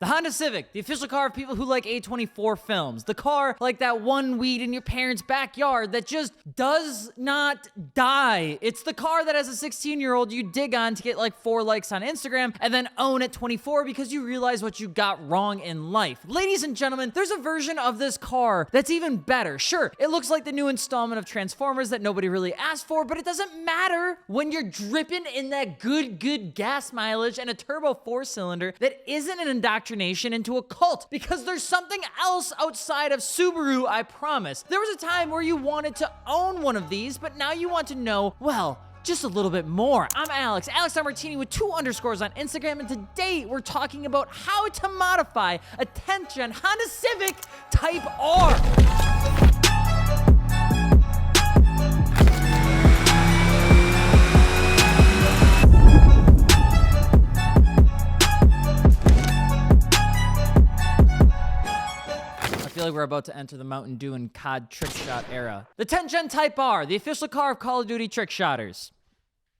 The Honda Civic, the official car of people who like A24 films. The car like that one weed in your parents' backyard that just does not die. It's the car that as a 16-year-old you dig on to get like 4 likes on Instagram and then own at 24 because you realize what you got wrong in life. Ladies and gentlemen, there's a version of this car that's even better. Sure, it looks like the new installment of Transformers that nobody really asked for, but it doesn't matter when you're dripping in that good gas mileage and a turbo 4-cylinder that isn't an indoctrination into a cult, because there's something else outside of Subaru, I promise. There was a time where you wanted to own one of these, but now you want to know, well, just a little bit more. I'm Alex Martini with 2 underscores on Instagram, and today we're talking about how to modify a 10th gen Honda Civic Type R. I feel like we're about to enter the Mountain Dew and COD trick shot era. The 10th gen Type R, the official car of Call of Duty trick shotters.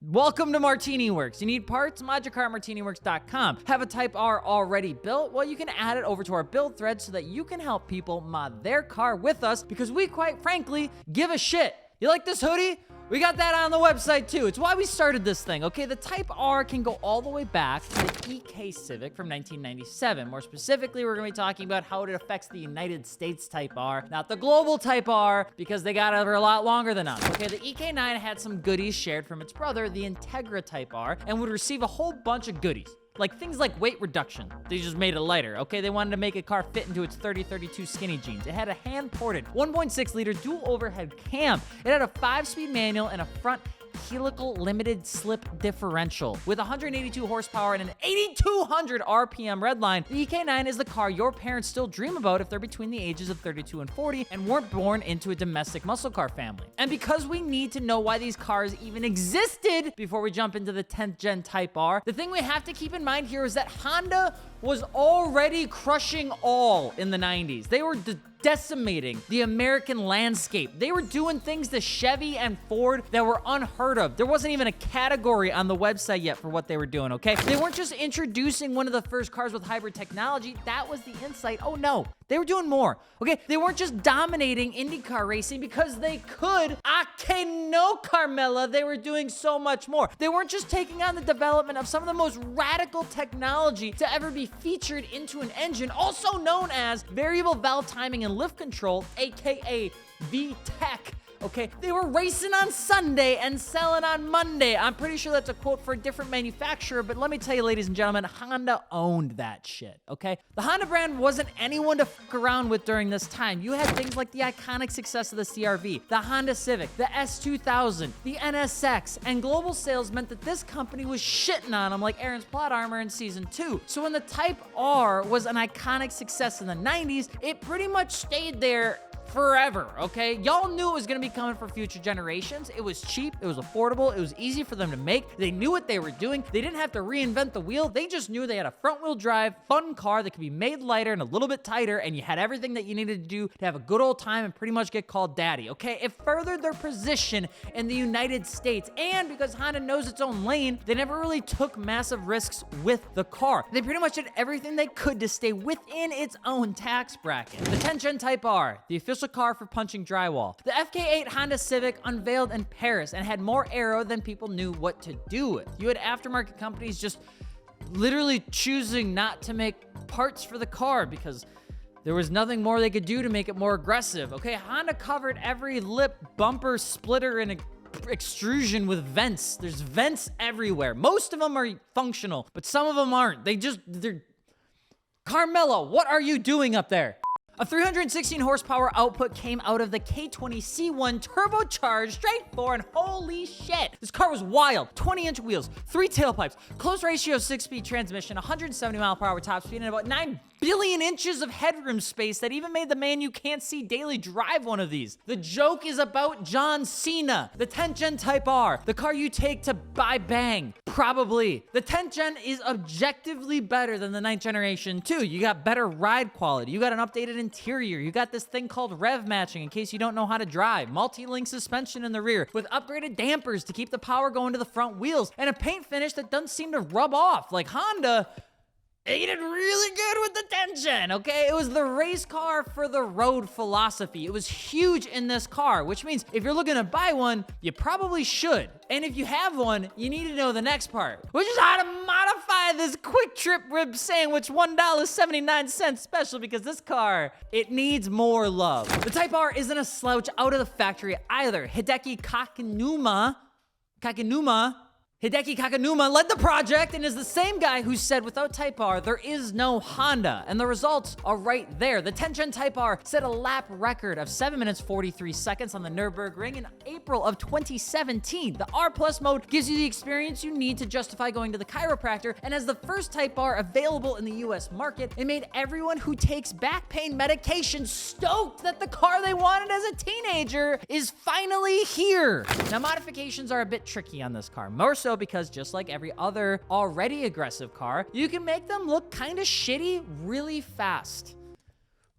Welcome to Martini Works. You need parts? Mod your car at martiniworks.com. Have a Type R already built? Well, you can add it over to our build thread so that you can help people mod their car with us, because we quite frankly give a shit. You like this hoodie? We got that on the website too. It's why we started this thing, okay? The Type R can go all the way back to the EK Civic from 1997. More specifically, we're gonna be talking about how it affects the United States Type R, not the global Type R, because they got it for a lot longer than us, okay? The EK9 had some goodies shared from its brother, the Integra Type R, and would receive a whole bunch of goodies. Like things like weight reduction. They just made it lighter, okay? They wanted to make a car fit into its 30-32 skinny jeans. It had a hand-ported 1.6-liter dual overhead cam. It had a 5-speed manual and a front helical limited slip differential. With 182 horsepower and an 8,200 RPM redline, the EK9 is the car your parents still dream about if they're between the ages of 32 and 40 and weren't born into a domestic muscle car family. And because we need to know why these cars even existed before we jump into the 10th gen Type R, the thing we have to keep in mind here is that Honda was already crushing all in the 90s. They were decimating the American landscape. They were doing things to Chevy and Ford that were unheard of. There wasn't even a category on the website yet for what they were doing, okay? They weren't just introducing one of the first cars with hybrid technology. That was the insight. Oh no, they were doing more, okay? They weren't just dominating IndyCar racing because they could. Okay, no, Carmela, they were doing so much more. They weren't just taking on the development of some of the most radical technology to ever be featured into an engine, also known as variable valve timing and lift control, aka VTEC. Okay, they were racing on Sunday and selling on Monday. I'm pretty sure that's a quote for a different manufacturer, but let me tell you, ladies and gentlemen, Honda owned that shit, okay? The Honda brand wasn't anyone to fuck around with during this time. You had things like the iconic success of the CR-V, the Honda Civic, the S2000, the NSX, and global sales meant that this company was shitting on them like Aaron's plot armor in season 2. So when the Type R was an iconic success in the 90s, it pretty much stayed there forever, okay? Y'all knew it was gonna be coming for future generations. It was cheap, it was affordable, it was easy for them to make. They knew what they were doing. They didn't have to reinvent the wheel. They just knew they had a front-wheel drive, fun car that could be made lighter and a little bit tighter, and you had everything that you needed to do to have a good old time and pretty much get called daddy, okay? It furthered their position in the United States, and because Honda knows its own lane, they never really took massive risks with the car. They pretty much did everything they could to stay within its own tax bracket. The 10th gen Type R, the official car for punching drywall. The FK8 Honda Civic unveiled in Paris and had more aero than people knew what to do with. You had aftermarket companies just literally choosing not to make parts for the car because there was nothing more they could do to make it more aggressive. Okay, Honda covered every lip, bumper, splitter, and extrusion with vents. There's vents everywhere. Most of them are functional, but some of them aren't. They're... Carmela, what are you doing up there? A 316 horsepower output came out of the K20C1 turbocharged straight 4, and holy shit, this car was wild. 20-inch wheels, 3 tailpipes, close ratio 6-speed transmission, 170 mile per hour top speed, and about 9 billion inches of headroom space that even made the man you can't see daily drive one of these. The joke is about John Cena. The 10th gen Type R, the car you take to buy bang. Probably. The 10th gen is objectively better than the 9th generation too. You got better ride quality. You got an updated interior. You got this thing called rev matching in case you don't know how to drive. Multi-link suspension in the rear with upgraded dampers to keep the power going to the front wheels, and a paint finish that doesn't seem to rub off. Like Honda, they did really good with engine, okay? It was the race car for the road philosophy. It was huge in this car, which means if you're looking to buy one, you probably should. And if you have one, you need to know the next part, which is how to modify this quick trip rib sandwich $1.79 special, because this car, it needs more love. The Type R isn't a slouch out of the factory either. Hideki Kakanuma led the project and is the same guy who said without Type R, there is no Honda. And the results are right there. The 10th Gen Type R set a lap record of 7 minutes 43 seconds on the Nürburgring in April of 2017. The R Plus mode gives you the experience you need to justify going to the chiropractor, and as the first Type R available in the US market, it made everyone who takes back pain medication stoked that the car they wanted as a teenager is finally here. Now, modifications are a bit tricky on this car, more so because just like every other already aggressive car, you can make them look kind of shitty really fast.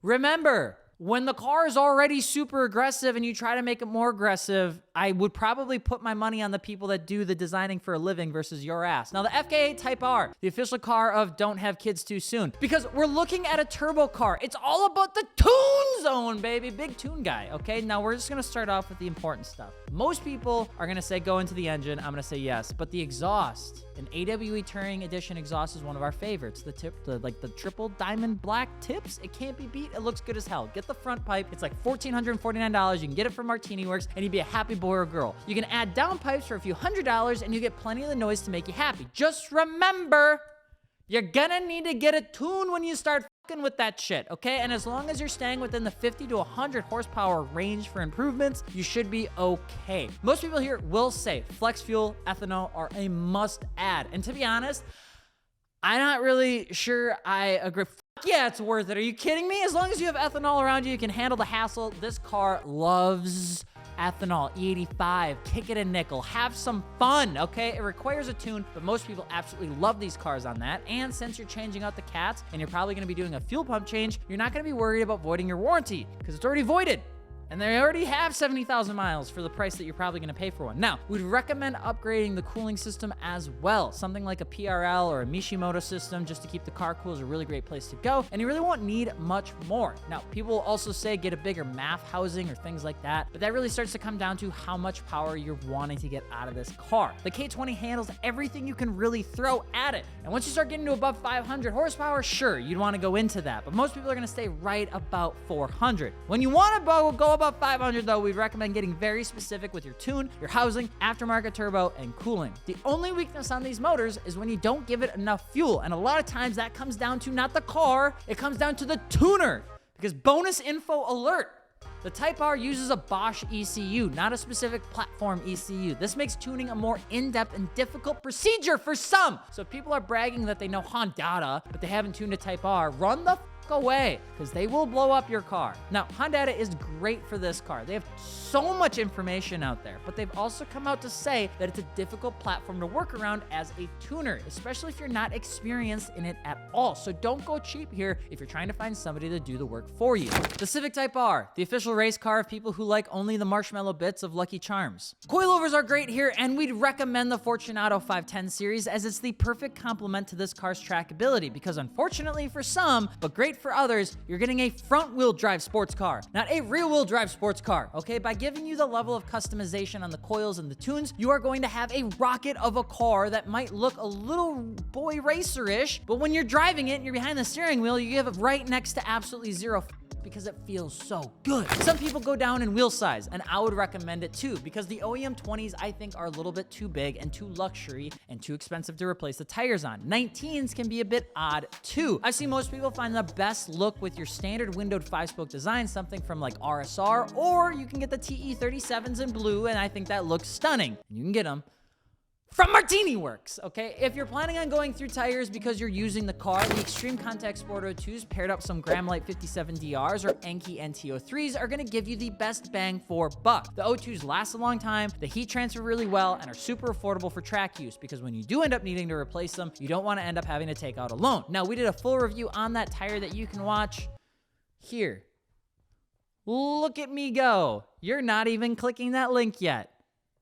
Remember, when the car is already super aggressive and you try to make it more aggressive, I would probably put my money on the people that do the designing for a living versus your ass. Now, the FK8 Type R, the official car of don't have kids too soon, because we're looking at a turbo car. It's all about the tune zone, baby. Big tune guy, okay? Now, we're just gonna start off with the important stuff. Most people are gonna say go into the engine. I'm gonna say yes, but the exhaust, an AWE Touring Edition exhaust is one of our favorites. The triple diamond black tips, it can't be beat. It looks good as hell. Get the front pipe. It's like $1,449. You can get it from Martini Works, and you'd be a happy boy or girl. You can add down pipes for a few $100s, and you get plenty of the noise to make you happy. Just remember, you're gonna need to get a tune when you start fucking with that shit, okay? And as long as you're staying within the 50 to 100 horsepower range for improvements, you should be okay. Most people here will say flex fuel, ethanol are a must add. And to be honest, I'm not really sure I agree. Yeah, it's worth it. Are you kidding me? As long as you have ethanol around you, you can handle the hassle. This car loves ethanol, E85, kick it a nickel, have some fun, okay? It requires a tune, but most people absolutely love these cars on that. And since you're changing out the cats and you're probably gonna be doing a fuel pump change, you're not gonna be worried about voiding your warranty because it's already voided. And they already have 70,000 miles for the price that you're probably gonna pay for one. Now, we'd recommend upgrading the cooling system as well. Something like a PRL or a Mishimoto system just to keep the car cool is a really great place to go, and you really won't need much more. Now, people will also say get a bigger MAF housing or things like that, but that really starts to come down to how much power you're wanting to get out of this car. The K20 handles everything you can really throw at it, and once you start getting to above 500 horsepower, sure, you'd wanna go into that, but most people are gonna stay right about 400. When you wanna go above 500 though, we'd recommend getting very specific with your tune, your housing, aftermarket turbo, and cooling. The only weakness on these motors is when you don't give it enough fuel, and a lot of times that comes down to not the car, it comes down to the tuner. Because bonus info alert, the Type R uses a Bosch ECU, not a specific platform ECU. This makes tuning a more in-depth and difficult procedure for some. So if people are bragging that they know Honda, but they haven't tuned a Type R, run the away, because they will blow up your car. Now, Honda is great for this car. They have so much information out there, but they've also come out to say that it's a difficult platform to work around as a tuner, especially if you're not experienced in it at all. So don't go cheap here if you're trying to find somebody to do the work for you. The Civic Type R, the official race car of people who like only the marshmallow bits of Lucky Charms. Coilovers are great here, and we'd recommend the Fortunato 510 series as it's the perfect complement to this car's trackability, because unfortunately for some, but great for others, you're getting a front-wheel drive sports car, not a rear-wheel drive sports car, okay? By giving you the level of customization on the coils and the tunes, you are going to have a rocket of a car that might look a little boy racer-ish, but when you're driving it and you're behind the steering wheel, you give it right next to absolutely zero because it feels so good. Some people go down in wheel size, and I would recommend it too, because the OEM 20s I think are a little bit too big and too luxury and too expensive to replace the tires on. 19s can be a bit odd too. I've seen most people find the best look with your standard windowed 5-spoke design, something from like RSR, or you can get the TE37s in blue, and I think that looks stunning. You can get them from Martini Works, okay? If you're planning on going through tires because you're using the car, the Extreme Contact Sport O2s paired up some Gramlite 57DRs or Enki NTO3s are gonna give you the best bang for buck. The O2s last a long time, they heat transfer really well, and are super affordable for track use, because when you do end up needing to replace them, you don't wanna end up having to take out a loan. Now, we did a full review on that tire that you can watch here. Look at me go. You're not even clicking that link yet.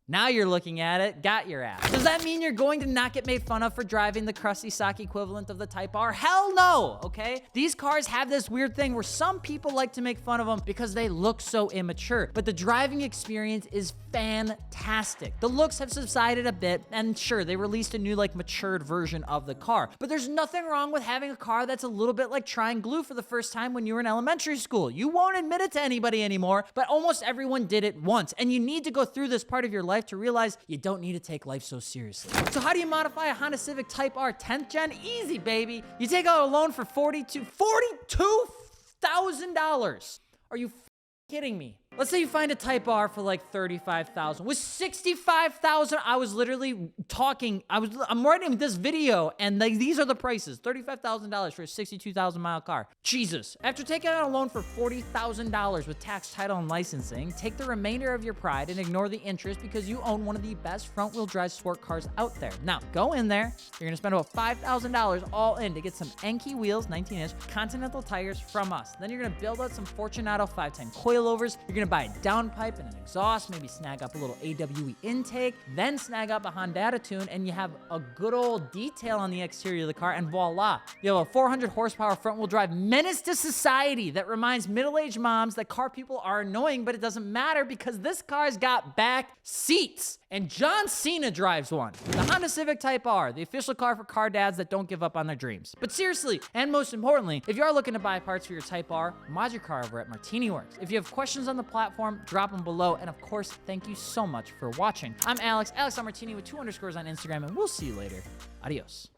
Now you're looking at it, got your ass. Does that mean you're going to not get made fun of for driving the crusty stock equivalent of the Type R? Hell no, okay? These cars have this weird thing where some people like to make fun of them because they look so immature, but the driving experience is fantastic. The looks have subsided a bit, and sure, they released a new, like, matured version of the car, but there's nothing wrong with having a car that's a little bit like trying glue for the first time when you were in elementary school. You won't admit it to anybody anymore, but almost everyone did it once, and you need to go through this part of your life to realize you don't need to take life so seriously. So how do you modify a Honda Civic Type R 10th gen? Easy, baby. You take out a loan for $42,000. Are you kidding me? Let's say you find a Type R for like $35,000. With $65,000, I was literally talking, I'm writing this video, and these are the prices. $35,000 for a 62,000 mile car. Jesus. After taking out a loan for $40,000 with tax, title, and licensing, take the remainder of your pride and ignore the interest because you own one of the best front-wheel drive sport cars out there. Now, go in there. You're gonna spend about $5,000 all in to get some Enki wheels, 19-inch, Continental tires from us. Then you're gonna build out some Fortunato 510 coilovers. You're gonna buy a downpipe and an exhaust, maybe snag up a little AWE intake, then snag up a Honda tune, and you have a good old detail on the exterior of the car, and voila. You have a 400 horsepower front-wheel drive menace to society that reminds middle-aged moms that car people are annoying, but it doesn't matter because this car's got back seats, and John Cena drives one. The Honda Civic Type R, the official car for car dads that don't give up on their dreams. But seriously, and most importantly, if you are looking to buy parts for your Type R, mod your car over at Martini Works. If you have questions on the platform, drop them below, and of course, thank you so much for watching. I'm Alex on Martini with 2 underscores on Instagram, and we'll see you later. Adios.